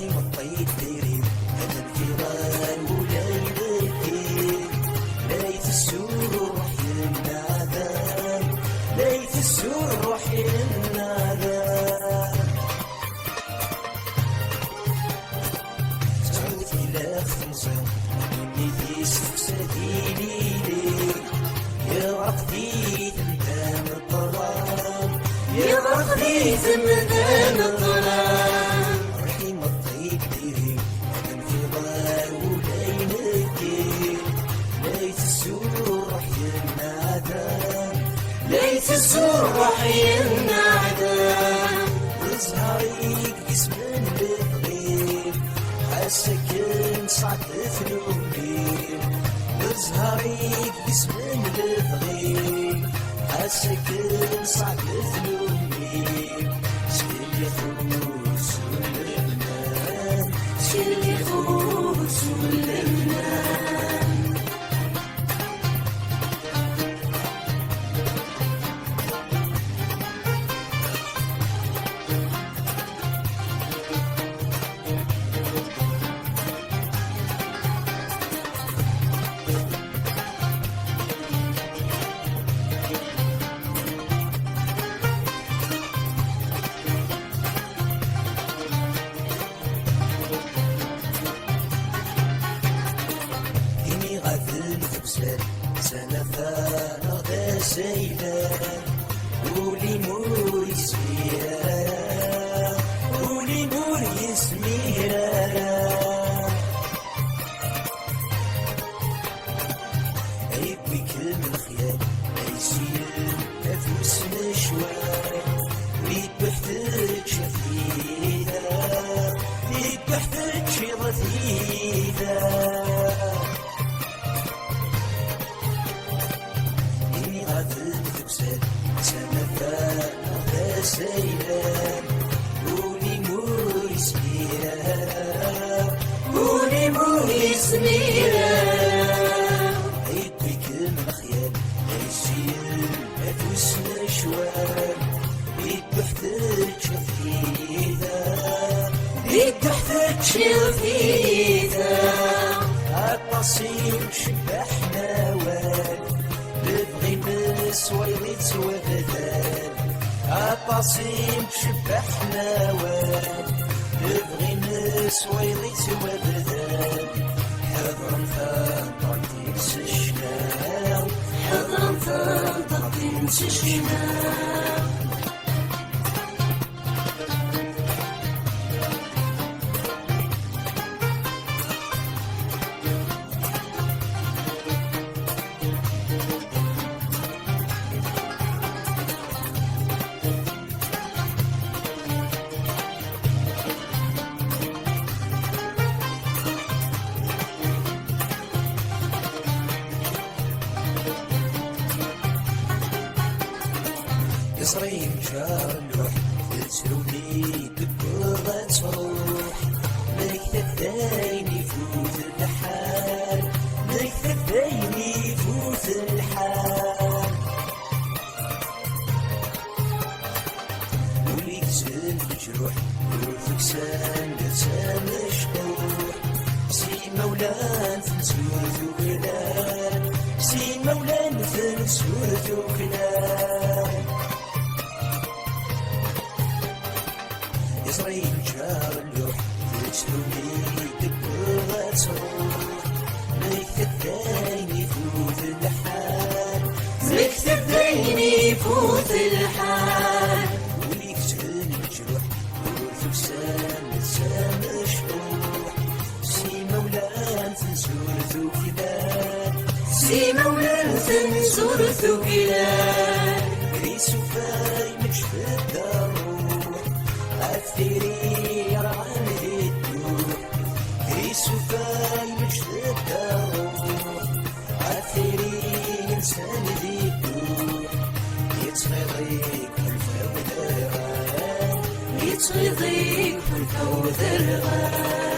رحيم الطيب دايرين هذا الفيران ولا يبكي ليت السور وحي النادان ليت السور وحي النادان تعود إلى خمسة مني في سفسدي ليلي يا رقدي ثمدان الظلام يا رقدي ثمدان الظلام رحيم الطيب ديري هذا الفضال ولا ينكي ليت السور وحي النادان ليت السور وحي النادان وزهريك اسم البغيب حاسك صعد ثنوبي وزهريك اسم البغيب حاسك صعد ثنوبي شكل يخوص واللبنان شكل يخوص واللبنان سنفان غدا سيلان ولي مور يسميرا ولي مور يسميرا عيب بكلم الخيال عيسيل نفوس مشوار ريد بحتاج شفيدا ريد بحتاج شرفيدا سنفان غدا سيلان ولي مور يسميرا ولي مور يسميرا عيد بكلم الخيال عيسيل نفوس مشوار ريد بحتاج شفيدا ريد بحتاج شفيدا التصير شبح نوال ببغي مسويريت وبدال التصيم شبح نوال ببغي مسويريت وبدال حضرا فانطاطي سشناو حضرا فانطاطي سشناو قصري مشار اللوح تسلوني بالبغة تروح ملك الدايم يفوت الحال ملك الدايم يفوت الحال وليك زل مجروح والفكسان لسان مشبوح سي مولان في سورة وكلان سي مولان في سورة وكلان يصري مجار اللوح تسلوني بالبغة تروح ملك الدايم يفوت الحال ملك الدايم يفوت الحال وليك زل مجروح والفكسان لسان مشبوح سي مولان في سورة وكلان سي مولان في سورة وكلان ريس وفاي مش في الدروح أثيري رغم الدوح ريس وفاي مش في الدروح أثيري إنسان الدوح يتصغيضيك والفو ذرغان يتصغيضيك والفو ذرغان